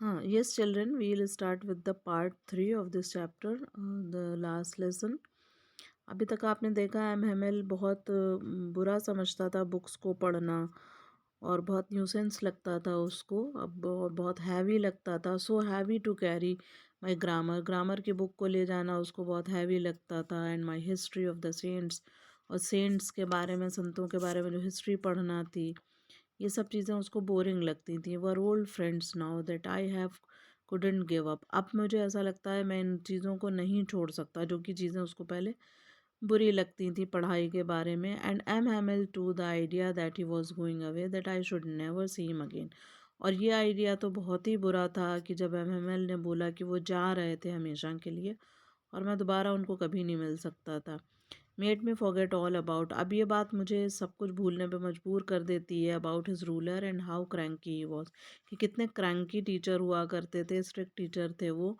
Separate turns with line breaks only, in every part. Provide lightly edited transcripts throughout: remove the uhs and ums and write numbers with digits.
Yes, children, we'll start with the part 3 of this chapter, the last lesson. अभी तक आपने देखा MML बहुत बुरा समझता था बुक्स को पढ़ना और बहुत न्यूसेंस लगता था उसको। अब बहुत हैवी लगता था, so heavy to carry my grammar. Grammar की बुक को ले जाना उसको बहुत हैवी लगता था। And my history of the saints, और सेंट्स के बारे में, संतों के बारे में जो हिस्ट्री पढ़ना थी, ये सब चीज़ें उसको बोरिंग लगती थी। Were old friends now that I have couldn't give up. अब मुझे ऐसा लगता है मैं इन चीज़ों को नहीं छोड़ सकता, जो कि चीज़ें उसको पहले बुरी लगती थी पढ़ाई के बारे में। And M Hamel too the idea that he was going away that I should never see him again. और ये आइडिया तो बहुत ही बुरा था कि जब एम हैमिल ने बोला कि वो जा रहे थे हमेशा के लिए और मैं दोबारा उनको कभी नहीं मिल सकता था। Made me forget all about, अब ये बात मुझे सब कुछ भूलने पे मजबूर कर देती है। About his ruler and how cranky he was, कि कितने क्रैंकी टीचर हुआ करते थे, स्ट्रिक्ट टीचर थे वो।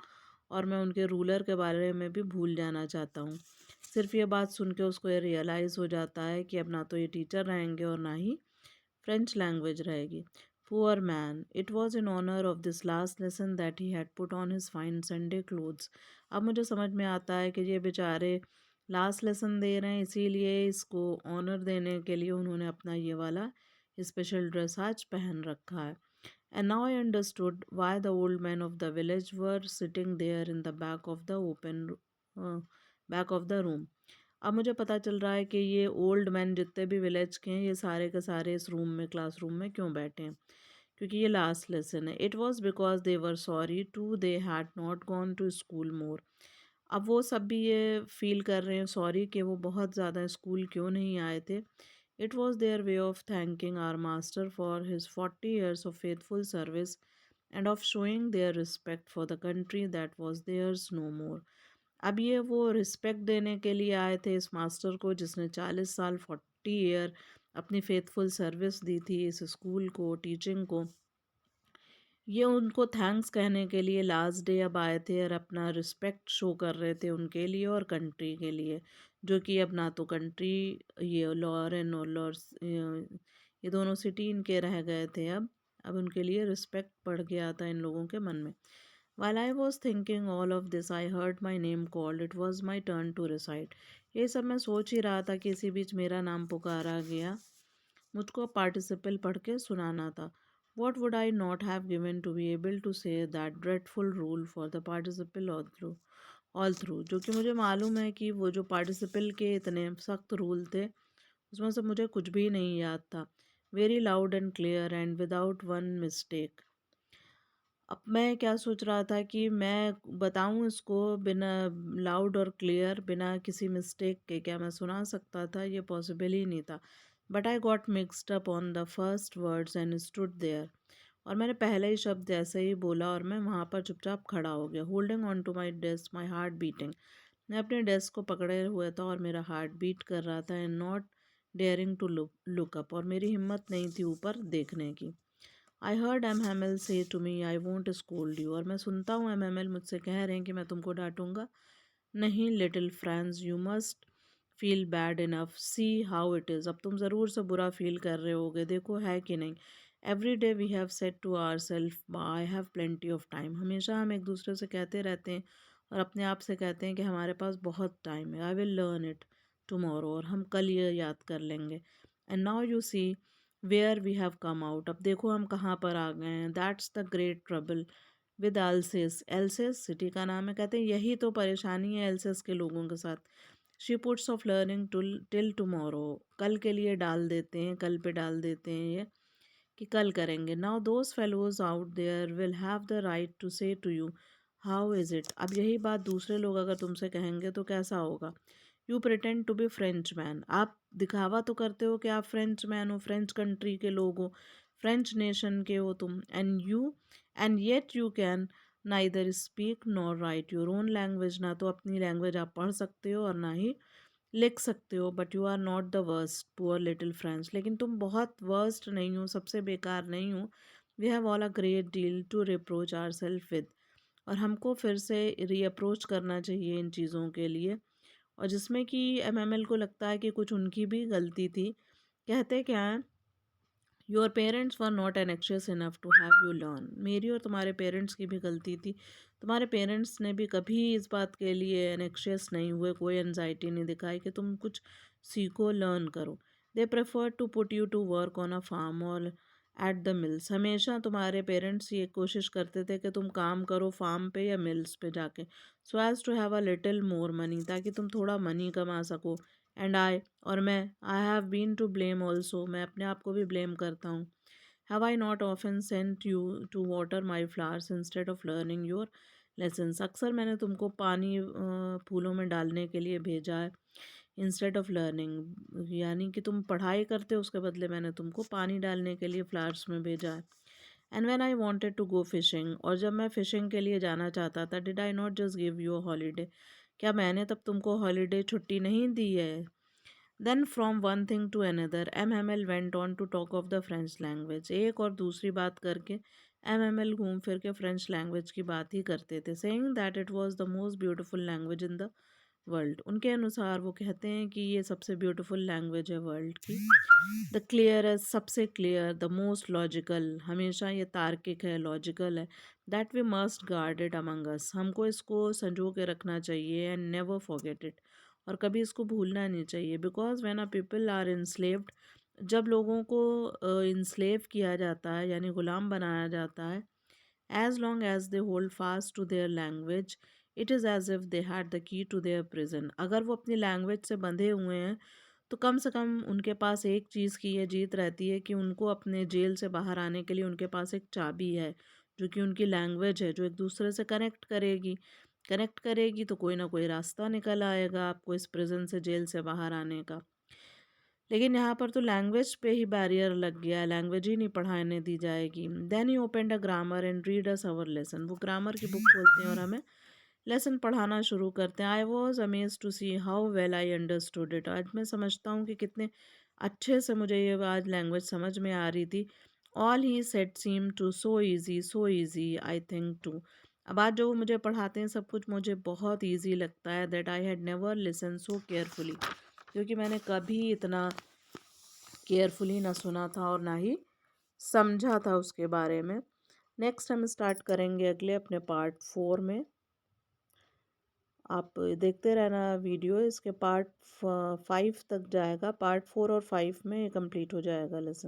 और मैं उनके रूलर के बारे में भी भूल जाना चाहता हूँ। सिर्फ ये बात सुन के उसको ये रियलाइज़ हो जाता है कि अब ना तो ये टीचर रहेंगे और ना ही फ्रेंच लैंग्वेज रहेगी। Poor man, it was in honour of this last lesson that he had put on his fine Sunday clothes. अब मुझे समझ में आता है कि ये बेचारे लास्ट लेसन दे रहे हैं, इसीलिए इसको ऑनर देने के लिए उन्होंने अपना ये वाला स्पेशल ड्रेस आज पहन रखा है। And now I understood why the old man of the village were sitting there in the back of the room. अब मुझे पता चल रहा है कि ये ओल्ड मैन जितने भी विलेज के हैं, ये सारे के सारे इस रूम में, क्लासरूम में क्यों बैठे हैं, क्योंकि ये लास्ट लेसन है। It was because they were sorry to they had not gone to school more. अब वो सब भी ये फील कर रहे हैं सॉरी कि वो बहुत ज़्यादा स्कूल क्यों नहीं आए थे। It was their way of thanking our master for his 40 years of faithful service and of showing their respect for the country that was theirs no more. अब ये वो रिस्पेक्ट देने के लिए आए थे इस मास्टर को जिसने 40 साल, 40 year अपनी फेथफुल सर्विस दी थी इस स्कूल को, टीचिंग को। ये उनको थैंक्स कहने के लिए लास्ट डे अब आए थे और अपना रिस्पेक्ट शो कर रहे थे उनके लिए और कंट्री के लिए, जो कि अब ना तो कंट्री, ये लॉरेन और लॉर्स, ये दोनों सिटी इनके रह गए थे। अब उनके लिए रिस्पेक्ट बढ़ गया था इन लोगों के मन में। While I was thinking all of this, I heard my name called. It was my turn to recite. ये सब मैं सोच ही रहा था कि इसी बीच मेरा नाम पुकारा गया। मुझको पार्टिसिपल पढ़ के सुनाना था। What would I not have given to be able to say that dreadful rule for the participle all through, जो कि मुझे मालूम है कि वो जो पार्टिसिपल के इतने सख्त रूल थे उसमें से मुझे कुछ भी नहीं याद था। Very loud and clear and without one mistake. अब मैं क्या सोच रहा था कि मैं बताऊं इसको बिना, लाउड और क्लियर, बिना किसी मिस्टेक के क्या मैं सुना सकता था? ये पॉसिबल ही नहीं था। But I got mixed up on the first words and stood there. और मैंने पहले ही शब्द ऐसे ही बोला और मैं वहाँ पर चुपचाप खड़ा हो गया। Holding on to my desk, my heart beating. मैं अपने डेस्क को पकड़े हुए था और मेरा हार्ट बीट कर रहा था। And not daring to look up, और मेरी हिम्मत नहीं थी ऊपर देखने की। I heard M Hamel say to me I won't scold you, और मैं सुनता हूँ एम हैमिल मुझसे कह रहे हैं कि मैं तुमको डांटूंगा नहीं। Little friends, you must feel bad enough, see how it is. अब तुम ज़रूर से बुरा फील कर रहे होगे, देखो है कि नहीं। Every day we have said to our self I have plenty of time. हमेशा हम एक दूसरे से कहते रहते हैं और अपने आप से कहते हैं कि हमारे पास बहुत टाइम है। I will learn it tomorrow, और हम कल ये याद कर लेंगे। And now you see where we have come out, अब देखो हम कहाँ पर आ गए हैं। That's the great trouble with Alsace. Alsace city का नाम है। कहते हैं यही तो परेशानी है एल्सेस के लोगों के साथ। She puts of learning till tomorrow, कल के लिए डाल देते हैं, कल पे डाल देते हैं ये कि कल करेंगे। Now those fellows out there will have the right to say to you how is it. अब यही बात दूसरे लोग अगर तुमसे कहेंगे तो कैसा होगा? You pretend to be French man, आप दिखावा तो करते हो कि आप फ्रेंच मैन हो, फ्रेंच कंट्री के लोग हो, फ्रेंच नेशन के हो तुम। And yet you can neither speak nor write your own language, ना तो अपनी लैंग्वेज आप पढ़ सकते हो और ना ही लिख सकते हो। But you are not the worst poor little French, लेकिन तुम बहुत वर्स्ट नहीं हो, सबसे बेकार नहीं हो। We have all a great deal to reproach our self with, और हमको फिर से रीअप्रोच करना चाहिए इन चीज़ों के लिए। और जिसमें कि एमएमएल को लगता है कि कुछ उनकी भी गलती थी। कहते क्या हैं, your parents were not anxious enough to have you learn. मेरी और तुम्हारे पेरेंट्स की भी गलती थी। तुम्हारे पेरेंट्स ने भी कभी इस बात के लिए एनेक्शियस नहीं हुए, कोई एनजाइटी नहीं दिखाई कि तुम कुछ सीखो, लर्न करो। They prefer to put you to work on a farm और एट द मिल्स। हमेशा तुम्हारे पेरेंट्स ये कोशिश करते थे कि तुम काम करो फार्म पे या मिल्स पे जाके, so as to have a little more money, ताकि तुम थोड़ा मनी कमा सको। एंड आई, और मैं, I have been to blame also, मैं अपने आप को भी ब्लेम करता हूँ। Have I not often sent you to water my flowers instead of learning your lessons. अक्सर मैंने तुमको पानी फूलों में डालने के लिए भेजा है, इंस्टेड ऑफ लर्निंग, यानी कि तुम पढ़ाई करते हो, उसके बदले मैंने तुमको पानी डालने के लिए फ्लावर्स में भेजा है। And when I wanted to go fishing, और जब मैं फिशिंग के लिए जाना चाहता था, did I not just give you a holiday, क्या मैंने तब तुमको हॉलीडे छुट्टी नहीं दी है? Then from one thing to another L went on to talk of the French language. एक और दूसरी बात करके एल घूम फिर के फ्रेंच लैंग्वेज की बात ही करते थे, saying that it was the most beautiful language in the world. उनके अनुसार वो कहते हैं कि ये सबसे ब्यूटीफुल लैंग्वेज है वर्ल्ड की। द क्लियरेस्ट, सबसे क्लियर, द मोस्ट लॉजिकल, हमेशा ये तार्किक है, लॉजिकल है। That we must guard it among us, हमको इसको संजो के रखना चाहिए। एंड नेवर फॉरगेट इट, और कभी इसको भूलना नहीं चाहिए। Because when a people are enslaved, जब लोगों को इंस्लेव किया जाता है यानी गुलाम बनाया जाता है, as long as they hold fast to their language, it is as if they had the key to their prison। अगर वो अपनी लैंग्वेज से बंधे हुए हैं तो कम से कम उनके पास एक चीज़ की ये जीत रहती है कि उनको अपने जेल से बाहर आने के लिए उनके पास एक चाबी है, जो कि उनकी लैंग्वेज है, जो एक दूसरे से कनेक्ट करेगी तो कोई ना कोई रास्ता निकल आएगा आपको इस प्रिजन से, जेल से बाहर आने का। लेकिन यहाँ पर तो लैंग्वेज पे ही बैरियर लग गया है, लैंग्वेज ही नहीं पढ़ाने दी जाएगी। Then he opened a grammar and read us our lesson. वो ग्रामर की बुक खोलते हैं और हमें लेसन पढ़ाना शुरू करते हैं। I was amaze to see how well I understood it. आज मैं समझता हूँ कि कितने अच्छे से मुझे ये आज लैंग्वेज समझ में आ रही थी। All he said seem to so easy I think too. अब आज जो वो मुझे पढ़ाते हैं सब कुछ मुझे बहुत ईजी लगता है। That I had never listen so carefully, क्योंकि मैंने कभी इतना केयरफुली ना सुना था और ना ही समझा था उसके बारे में। नेक्स्ट हम स्टार्ट करेंगे अगले अपने पार्ट 4 में। आप देखते रहना वीडियो, इसके पार्ट 5 तक जाएगा, पार्ट 4 और 5 में ये कंप्लीट हो जाएगा लेसन।